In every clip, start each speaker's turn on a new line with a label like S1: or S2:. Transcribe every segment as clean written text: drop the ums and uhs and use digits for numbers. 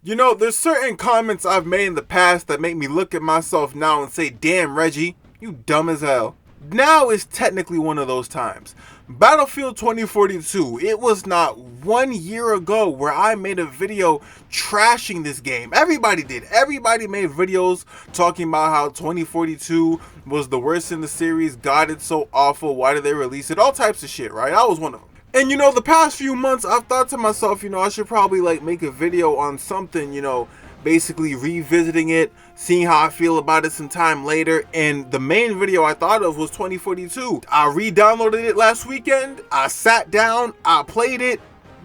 S1: You know, there's certain comments I've made in the past that make me look at myself now and say, damn, Reggie, you dumb as hell. Now is technically one of those times. Battlefield 2042, it was not 1 year ago where I made a video trashing this game. Everybody did. Everybody made videos talking about how 2042 was the worst in the series. God, it's so awful. Why did they release it? All types of shit, right? I was one of them. And you know, the past few months, I've thought to myself, I should probably like make a video on something, basically revisiting it, seeing how I feel about it some time later. And the main video I thought of was 2042. I re-downloaded it last weekend. I sat down, I played it.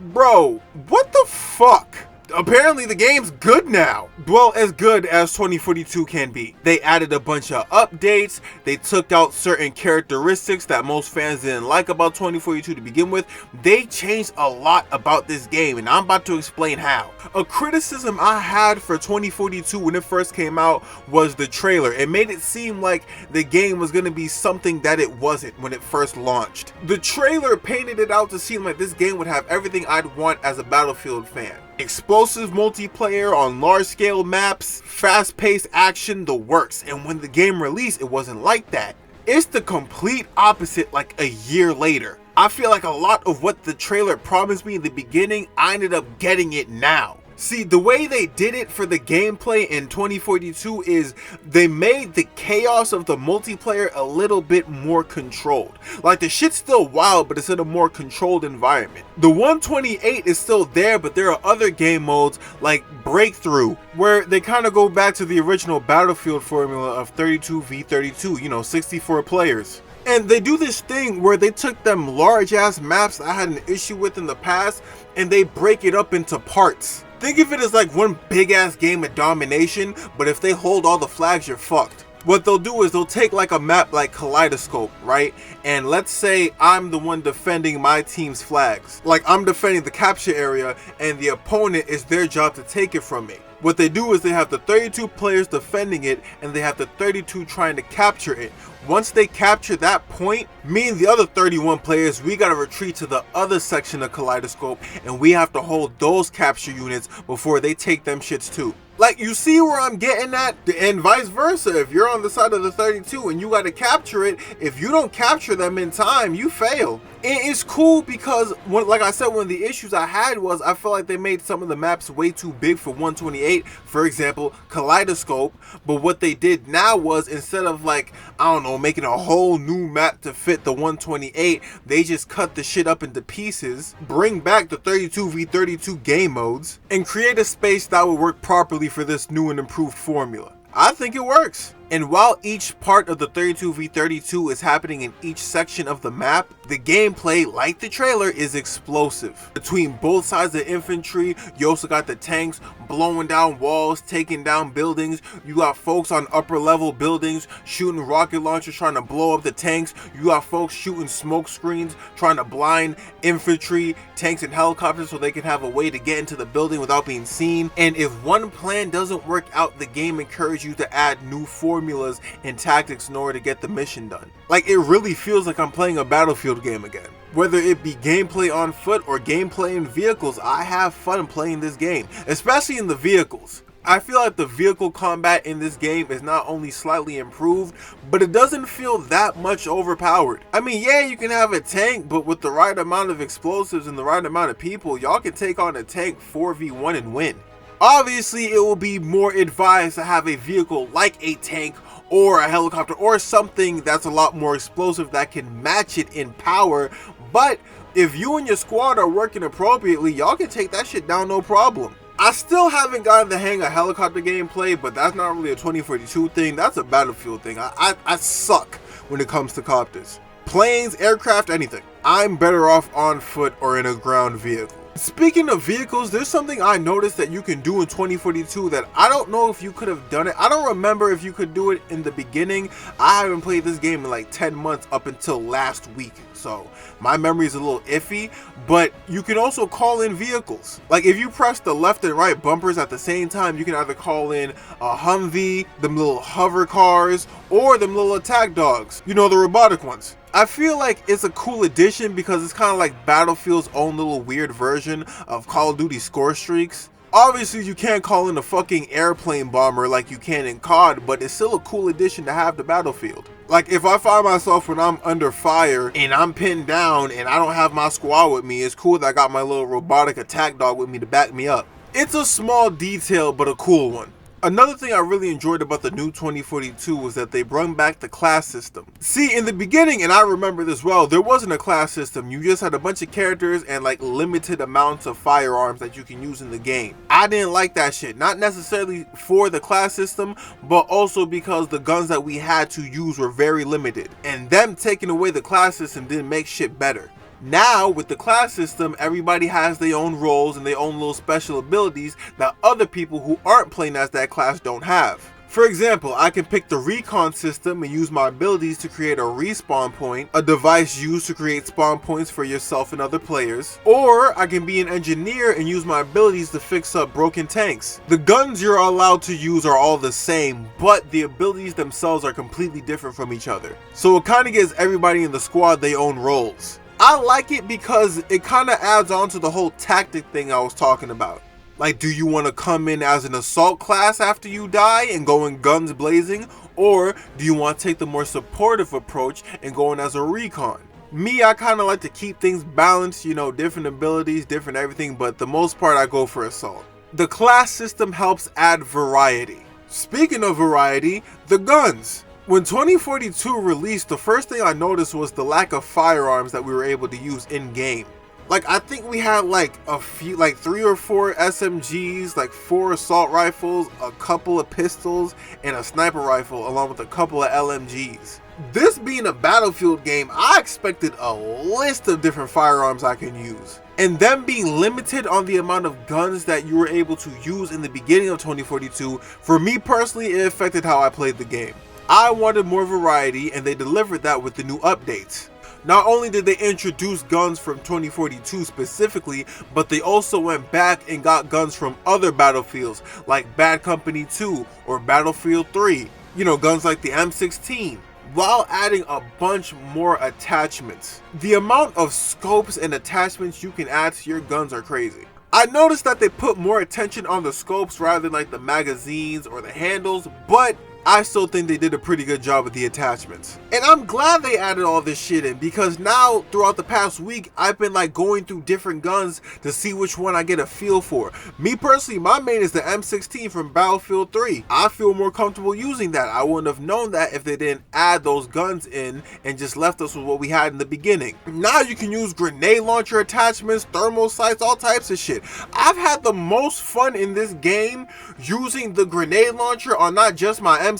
S1: Bro, what the fuck? Apparently the game's good now. Well, as good as 2042 can be. They added a bunch of updates. They took out certain characteristics that most fans didn't like about 2042 to begin with. They changed a lot about this game, and I'm about to explain how. A criticism I had for 2042 when it first came out was the trailer. It made it seem like the game was going to be something that it wasn't when it first launched. The trailer painted it out to seem like this game would have everything I'd want as a Battlefield fan. Explosive multiplayer on large-scale maps, fast-paced action, the works. And when the game released, it wasn't like that. It's the complete opposite like a year later. I feel like a lot of what the trailer promised me in the beginning, I ended up getting it now. See, the way they did it for the gameplay in 2042 is they made the chaos of the multiplayer a little bit more controlled. Like, the shit's still wild, but it's in a more controlled environment. The 128 is still there, but there are other game modes like Breakthrough, where they kind of go back to the original Battlefield formula of 32v32, 64 players. And they do this thing where they took them large ass maps I had an issue with in the past, and they break it up into parts. Think of it as like one big ass game of domination, but if they hold all the flags, you're fucked. What they'll do is they'll take like a map like Kaleidoscope, right? And let's say I'm the one defending my team's flags. Like, I'm defending the capture area and the opponent, is their job to take it from me. What they do is they have the 32 players defending it and they have the 32 trying to capture it. Once they capture that point, me and the other 31 players, we gotta retreat to the other section of Kaleidoscope and we have to hold those capture units before they take them shits too. Like, you see where I'm getting at? And vice versa. If you're on the side of the 32 and you got to capture it, if you don't capture them in time, you fail. And it's cool because, like I said, one of the issues I had was I felt like they made some of the maps way too big for 128. For example, Kaleidoscope. But what they did now was, instead of like, I don't know, making a whole new map to fit the 128, they just cut the shit up into pieces, bring back the 32v32 game modes, and create a space that would work properly for this new and improved formula. I think it works. And while each part of the 32v32 is happening in each section of the map, the gameplay, like the trailer, is explosive. Between both sides of infantry, you also got the tanks blowing down walls, taking down buildings. You got folks on upper level buildings shooting rocket launchers trying to blow up the tanks. You got folks shooting smoke screens trying to blind infantry, tanks, and helicopters so they can have a way to get into the building without being seen. And if one plan doesn't work out, the game encourages you to add new formulas and tactics in order to get the mission done. Like, it really feels like I'm playing a Battlefield game again. Whether it be gameplay on foot or gameplay in vehicles, I have fun playing this game, especially in the vehicles. I feel like the vehicle combat in this game is not only slightly improved, but it doesn't feel that much overpowered. I mean, yeah, you can have a tank, but with the right amount of explosives and the right amount of people, y'all can take on a tank 4v1 and win. Obviously, it will be more advised to have a vehicle like a tank or a helicopter or something that's a lot more explosive that can match it in power, but if you and your squad are working appropriately, y'all can take that shit down no problem. I still haven't gotten the hang of helicopter gameplay, but that's not really a 2042 thing, that's a Battlefield thing. I suck when it comes to copters. Planes, aircraft, anything. I'm better off on foot or in a ground vehicle. Speaking of vehicles, there's something I noticed that you can do in 2042 that I don't know if you could have done it. I don't remember if you could do it in the beginning. I haven't played this game in like 10 months up until last week, so my memory is a little iffy, but you can also call in vehicles. Like, if you press the left and right bumpers at the same time, you can either call in a Humvee, them little hover cars, or them little attack dogs, the robotic ones. I feel like it's a cool addition because it's kind of like Battlefield's own little weird version of Call of Duty score streaks. Obviously, you can't call in a fucking airplane bomber like you can in COD, but it's still a cool addition to have to Battlefield. Like, if I find myself when I'm under fire and I'm pinned down and I don't have my squad with me, it's cool that I got my little robotic attack dog with me to back me up. It's a small detail, but a cool one. Another thing I really enjoyed about the new 2042 was that they brought back the class system. See, in the beginning, and I remember this well, there wasn't a class system. You just had a bunch of characters and like limited amounts of firearms that you can use in the game. I didn't like that shit. Not necessarily for the class system, but also because the guns that we had to use were very limited. And them taking away the class system didn't make shit better. Now, with the class system, everybody has their own roles and their own little special abilities that other people who aren't playing as that class don't have. For example, I can pick the recon system and use my abilities to create a respawn point, a device used to create spawn points for yourself and other players. Or I can be an engineer and use my abilities to fix up broken tanks. The guns you're allowed to use are all the same, but the abilities themselves are completely different from each other. So it kind of gives everybody in the squad their own roles. I like it because it kind of adds on to the whole tactic thing I was talking about. Like, do you want to come in as an assault class after you die and go in guns blazing? Or do you want to take the more supportive approach and go in as a recon? Me, I kind of like to keep things balanced, you know, different abilities, different everything, but the most part I go for assault. The class system helps add variety. Speaking of variety, the guns. When 2042 released, the first thing I noticed was the lack of firearms that we were able to use in game. Like, I think we had like a few, like 3 or 4 SMGs, like 4 assault rifles, a couple of pistols, and a sniper rifle, along with a couple of LMGs. This being a Battlefield game, I expected a list of different firearms I can use. And them being limited on the amount of guns that you were able to use in the beginning of 2042, for me personally, it affected how I played the game. I wanted more variety, and they delivered that with the new updates. Not only did they introduce guns from 2042 specifically, but they also went back and got guns from other Battlefields like Bad Company 2 or Battlefield 3. You know, guns like the M16, while adding a bunch more attachments. The amount of scopes and attachments you can add to your guns are crazy. I noticed that they put more attention on the scopes rather than like the magazines or the handles, but I still think they did a pretty good job with the attachments. And I'm glad they added all this shit in, because now throughout the past week I've been like going through different guns to see which one I get a feel for. Me personally, my main is the M16 from Battlefield 3. I feel more comfortable using that. I wouldn't have known that if they didn't add those guns in and just left us with what we had in the beginning. Now you can use grenade launcher attachments, thermal sights, all types of shit. I've had the most fun in this game using the grenade launcher on not just my M16,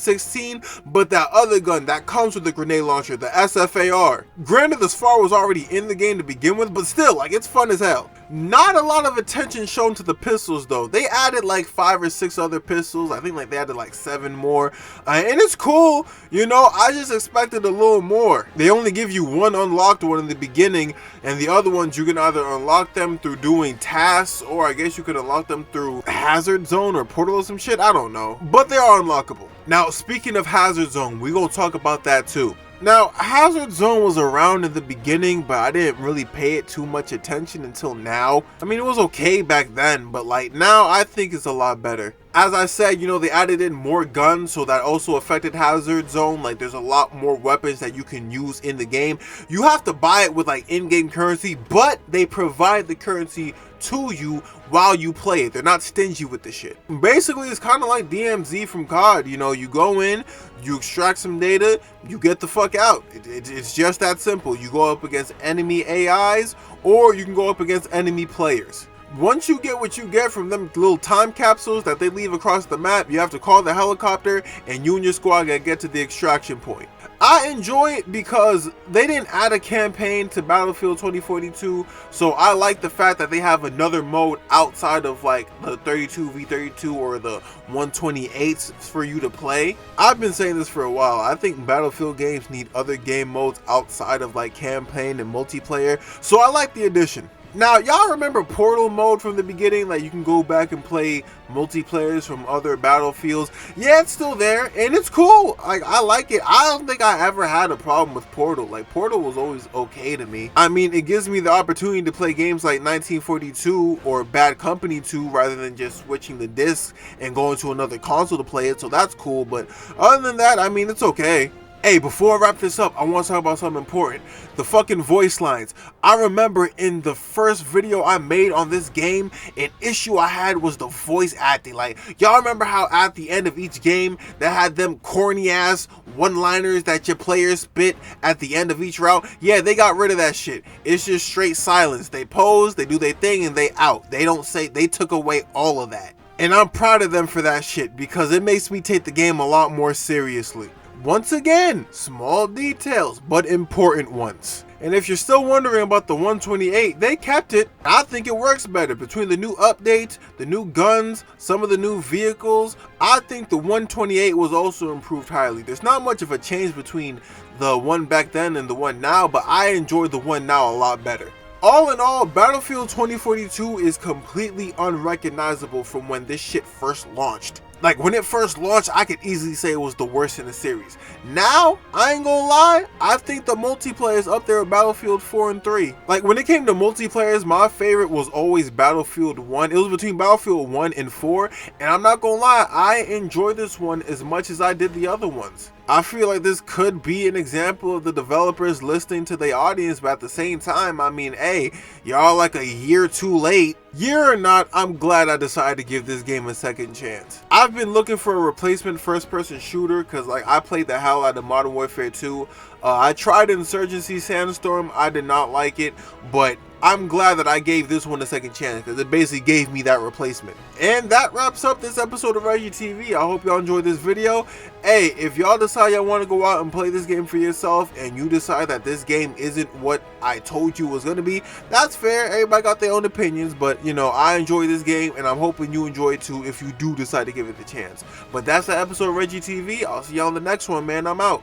S1: but that other gun that comes with the grenade launcher, the SFAR. Granted, the SFAR was already in the game to begin with, but still, like, it's fun as hell. Not a lot of attention shown to the pistols though. They added like 5 or 6 other pistols. I think like they added like 7 more. And it's cool, you know, I just expected a little more. They only give you one unlocked one in the beginning, and the other ones you can either unlock them through doing tasks, or I guess you could unlock them through Hazard Zone or Portal or some shit, I don't know. But they are unlockable. Now, speaking of Hazard Zone, we gonna talk about that too. Now, Hazard Zone was around in the beginning, but I didn't really pay it too much attention until now. I mean, it was okay back then, but like now I think it's a lot better. As I said, you know, they added in more guns, so that also affected Hazard Zone. Like, there's a lot more weapons that you can use in the game. You have to buy it with like in-game currency, but they provide the currency to you while you play it. They're not stingy with the shit. Basically, it's kind of like DMZ from COD. You know, you go in, you extract some data, you get the fuck out. It's just that simple. You go up against enemy AIs, or you can go up against enemy players. Once you get what you get from them little time capsules that they leave across the map, you have to call the helicopter and you and your squad gotta get to the extraction point. I enjoy it because they didn't add a campaign to Battlefield 2042, so I like the fact that they have another mode outside of like the 32v32 or the 128s for you to play. I've been saying this for a while. I think Battlefield games need other game modes outside of like campaign and multiplayer, so I like the addition. Now, y'all remember Portal mode from the beginning? Like, you can go back and play multiplayers from other battlefields. Yeah, it's still there, and it's cool. Like, I like it. I don't think I ever had a problem with Portal. Like, Portal was always okay to me. I mean, it gives me the opportunity to play games like 1942 or Bad Company 2 rather than just switching the disc and going to another console to play it, so that's cool. But other than that, I mean, it's okay. Hey, before I wrap this up, I want to talk about something important. The fucking voice lines. I remember in the first video I made on this game, an issue I had was the voice acting. Like, y'all remember how at the end of each game, they had them corny ass one-liners that your players spit at the end of each round? Yeah, they got rid of that shit. It's just straight silence. They pose, they do their thing, and they out. They don't say, they took away all of that. And I'm proud of them for that shit because it makes me take the game a lot more seriously. Once again, small details, but important ones. And if you're still wondering about the 128, they kept it. I think it works better between the new updates, the new guns, some of the new vehicles. I think the 128 was also improved highly. There's not much of a change between the one back then and the one now, but I enjoy the one now a lot better. All in all, Battlefield 2042 is completely unrecognizable from when this shit first launched. Like, when it first launched, I could easily say it was the worst in the series. Now, I ain't gonna lie, I think the multiplayer is up there with Battlefield 4 and 3. Like, when it came to multiplayers, my favorite was always Battlefield 1. It was between Battlefield 1 and 4, and I'm not gonna lie, I enjoyed this one as much as I did the other ones. I feel like this could be an example of the developers listening to their audience, but at the same time, I mean, hey, y'all like a year too late. Year or not, I'm glad I decided to give this game a second chance. I've been looking for a replacement first-person shooter because, like, I played the hell out of Modern Warfare 2. I tried Insurgency Sandstorm. I did not like it, but I'm glad that I gave this one a second chance because it basically gave me that replacement. And that wraps up this episode of Reggie TV. I hope y'all enjoyed this video. Hey, if y'all decide y'all want to go out and play this game for yourself and you decide that this game isn't what I told you it was going to be, that's fair. Everybody got their own opinions, but you know, I enjoy this game and I'm hoping you enjoy it too if you do decide to give it a chance. But that's the episode of Reggie TV. I'll see y'all on the next one, man. I'm out.